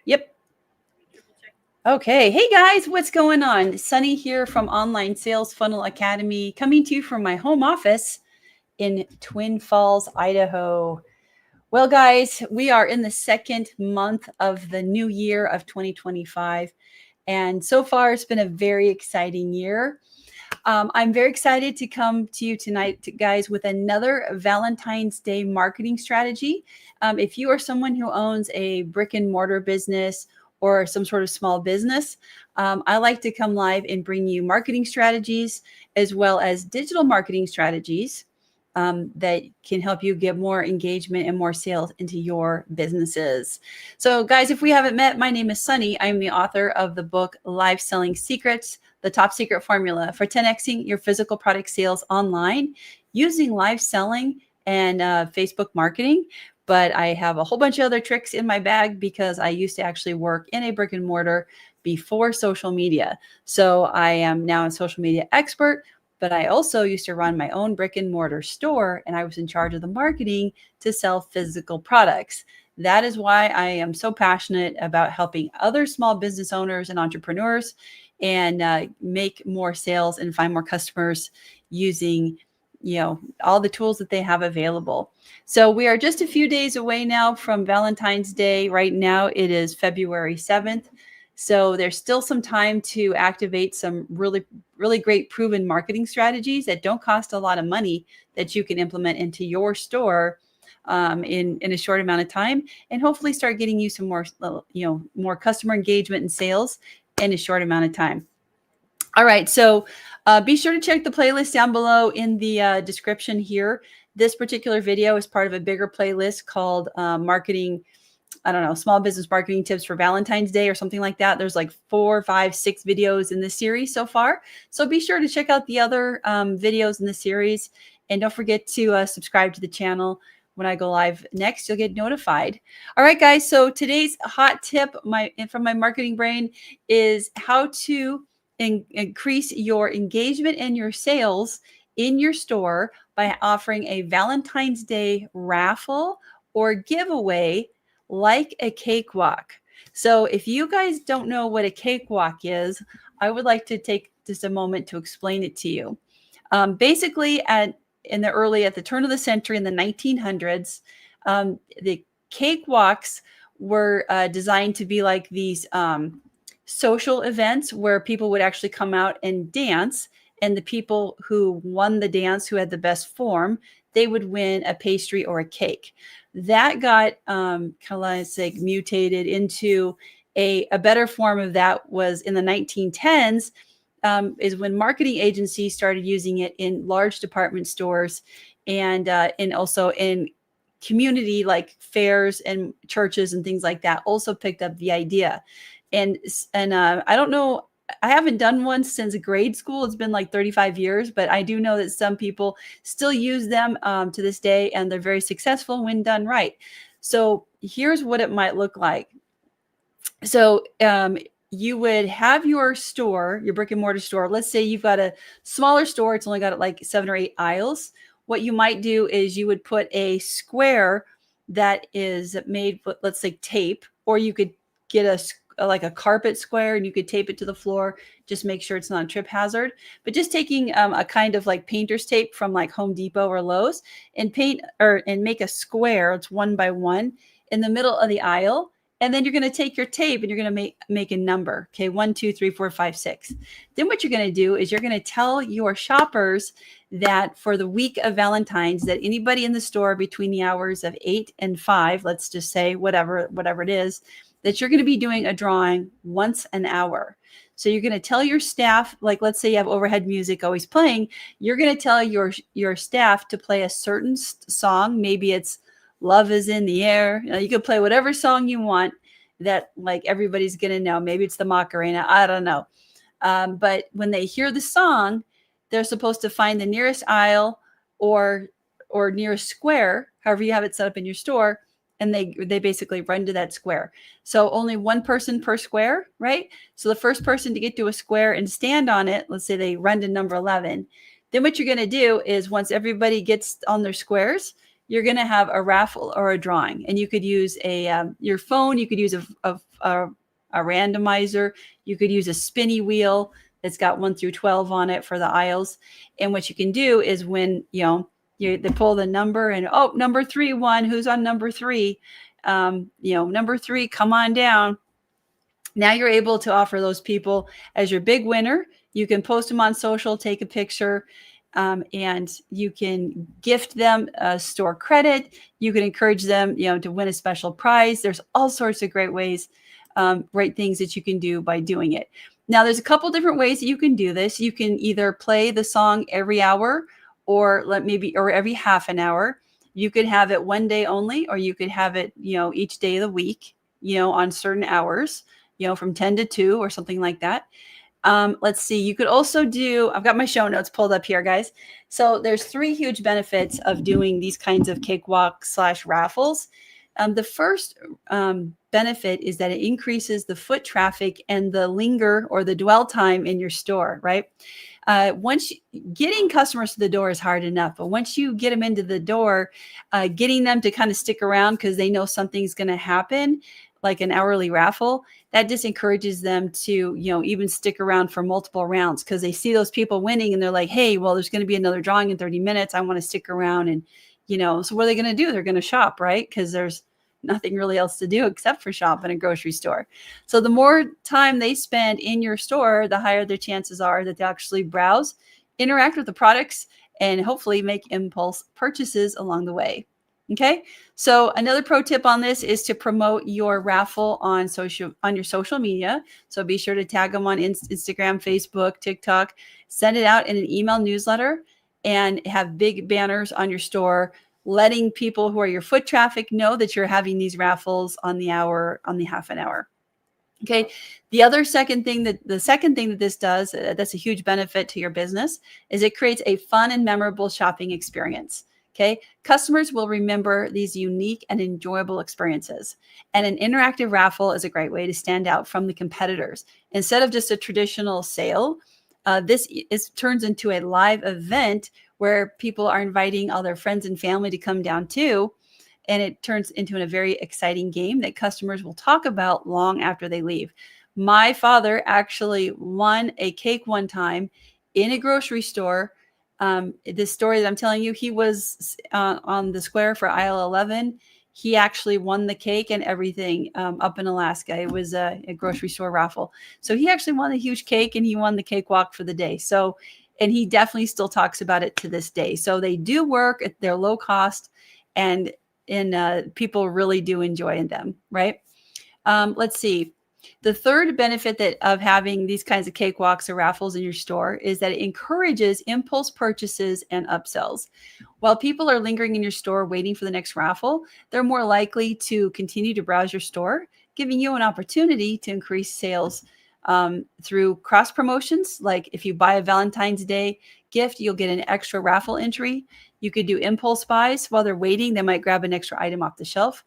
Yep. Okay. Hey guys, what's going on? Sunny here from Online Sales Funnel Academy, coming to you from my home office in Twin Falls, Idaho. Well, guys, we are in the second month of the new year of 2025. And so far, it's been a very exciting year. I'm very excited to come to you tonight, guys, with another Valentine's Day marketing strategy. If you are someone who owns a brick and mortar business or some sort of small business, I like to come live and bring you marketing strategies as well as digital marketing strategies that can help you get more engagement and more sales into your businesses. So guys, if we haven't met, my name is Sunny. I'm the author of the book Live Selling Secrets, the top secret formula for 10xing your physical product sales online using live selling and Facebook marketing. But I have a whole bunch of other tricks in my bag because I used to actually work in a brick and mortar before social media. So I am now a social media expert, but I also used to run my own brick and mortar store, and I was in charge of the marketing to sell physical products. That is why I am so passionate about helping other small business owners and entrepreneurs and make more sales and find more customers using all the tools that they have available. So we are just a few days away now from Valentine's Day. Right now it is February 7th. So there's still some time to activate some really, really great proven marketing strategies that don't cost a lot of money that you can implement into your store in a short amount of time, and hopefully start getting you some more, more customer engagement and sales in a short amount of time. All right, so be sure to check the playlist down below in the description here. This particular video is part of a bigger playlist called Marketing, I don't know, Small Business Marketing Tips for Valentine's Day or something like that. There's like 4, 5, 6 videos in this series so far. So be sure to check out the other videos in the series. And don't forget to subscribe to the channel. When I go live next, you'll get notified. All right, guys. So today's hot tip from my marketing brain is how to increase your engagement and your sales in your store by offering a Valentine's Day raffle or giveaway like a cakewalk. So if you guys don't know what a cakewalk is, I would like to take just a moment to explain it to you. Basically, at the turn of the century in the 1900s, the cakewalks were designed to be like these social events where people would actually come out and dance, and the people who won the dance, who had the best form, they would win a pastry or a cake. That got kind of like mutated into a better form of that was in the 1910s, is when marketing agencies started using it in large department stores and also in community like fairs and churches and things like that also picked up the idea. And I don't know, I haven't done one since grade school. It's been like 35 years, but I do know that some people still use them to this day, and they're very successful when done right. So here's what it might look like. So you would have your store, your brick and mortar store. Let's say you've got a smaller store. It's only got like 7 or 8 aisles. What you might do is you would put a square that is made with, let's say, tape, or you could get like a carpet square and you could tape it to the floor. Just make sure it's not a trip hazard. But just taking a kind of like painter's tape from like Home Depot or Lowe's and make a square. It's 1 by 1 in the middle of the aisle. And then you're going to take your tape and you're going to make a number. Okay, 1, 2, 3, 4, 5, 6. Then what you're going to do is you're going to tell your shoppers that for the week of Valentine's, that anybody in the store between the hours of 8 and 5, let's just say whatever it is, that you're going to be doing a drawing once an hour. So you're going to tell your staff, like let's say you have overhead music always playing, you're going to tell your staff to play a certain song. Maybe it's Love is in the Air. You could play whatever song you want that like everybody's going to know. Maybe it's the Macarena. I don't know. But when they hear the song, they're supposed to find the nearest aisle or nearest square, however you have it set up in your store, and they basically run to that square. So only one person per square, right? So the first person to get to a square and stand on it, let's say they run to number 11. Then what you're going to do is once everybody gets on their squares, you're going to have a raffle or a drawing, and you could use your phone. You could use a a randomizer. You could use a spinny wheel that's got 1 through 12 on it for the aisles. And what you can do is when, they pull the number and, oh, number 3 won. Who's on number 3? Number 3, come on down. Now you're able to offer those people as your big winner. You can post them on social, take a picture, and you can gift them store credit. You can encourage them, to win a special prize. There's all sorts of great ways, great things that you can do by doing it. Now, there's a couple different ways that you can do this. You can either play the song every hour or every half an hour. You could have it one day only, or you could have it, each day of the week, on certain hours, from 10 to 2 or something like that. Let's see. You could also I've got my show notes pulled up here, guys. So there's 3 huge benefits of doing these kinds of cakewalk/raffles. The first benefit is that it increases the foot traffic and the linger or the dwell time in your store, right? Getting customers to the door is hard enough, but once you get them into the door, getting them to kind of stick around because they know something's going to happen, like an hourly raffle, that just encourages them to, even stick around for multiple rounds because they see those people winning and they're like, hey, well, there's going to be another drawing in 30 minutes. I want to stick around. And, so what are they going to do? They're going to shop, right? Because there's nothing really else to do except for shop in a grocery store. So the more time they spend in your store, the higher their chances are that they actually browse, interact with the products, and hopefully make impulse purchases along the way. Okay. So another pro tip on this is to promote your raffle on your social media. So be sure to tag them on Instagram, Facebook, TikTok, send it out in an email newsletter, and have big banners on your store, letting people who are your foot traffic know that you're having these raffles on the half an hour. Okay. The second thing that this does, that's a huge benefit to your business, is it creates a fun and memorable shopping experience. Okay. Customers will remember these unique and enjoyable experiences. And an interactive raffle is a great way to stand out from the competitors. Instead of just a traditional sale, this turns into a live event where people are inviting all their friends and family to come down too. And it turns into a very exciting game that customers will talk about long after they leave. My father actually won a cake one time in a grocery store. This story that I'm telling you, he was on the square for aisle 11. He actually won the cake and everything up in Alaska. It was a grocery store raffle. So he actually won a huge cake and he won the cakewalk for the day. So, and he definitely still talks about it to this day. So they do work, they're low cost, and people really do enjoy them, right? Let's see. The third benefit of having these kinds of cakewalks or raffles in your store is that it encourages impulse purchases and upsells. While people are lingering in your store waiting for the next raffle, they're more likely to continue to browse your store, giving you an opportunity to increase sales through cross promotions. Like if you buy a Valentine's Day gift, you'll get an extra raffle entry. You could do impulse buys while they're waiting. They might grab an extra item off the shelf.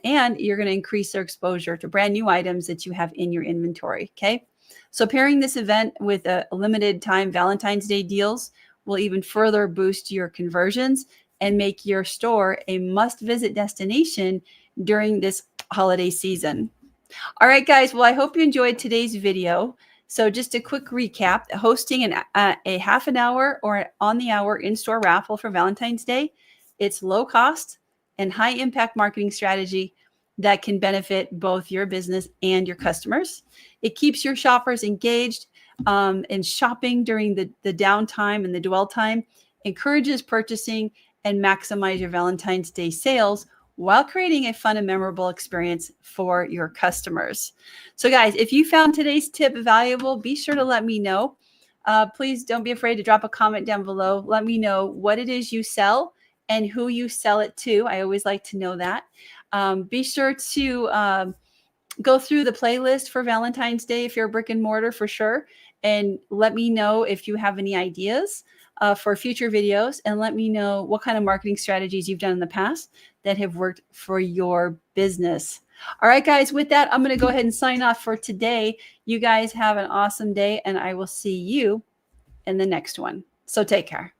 And you're going to increase their exposure to brand new items that you have in your inventory. Okay. So pairing this event with a limited time Valentine's Day deals will even further boost your conversions and make your store a must visit destination during this holiday season. All right, guys. Well, I hope you enjoyed today's video. So just a quick recap, hosting a half an hour or on the hour in-store raffle for Valentine's Day. It's low cost and high impact marketing strategy that can benefit both your business and your customers. It keeps your shoppers engaged in shopping during the downtime and the dwell time, encourages purchasing, and maximize your Valentine's Day sales while creating a fun and memorable experience for your customers. So guys, if you found today's tip valuable, be sure to let me know. Please don't be afraid to drop a comment down below. Let me know what it is you sell and who you sell it to. I always like to know that. Be sure to go through the playlist for Valentine's Day if you're a brick and mortar for sure. And let me know if you have any ideas for future videos, and let me know what kind of marketing strategies you've done in the past that have worked for your business. All right, guys, with that, I'm going to go ahead and sign off for today. You guys have an awesome day, and I will see you in the next one. So take care.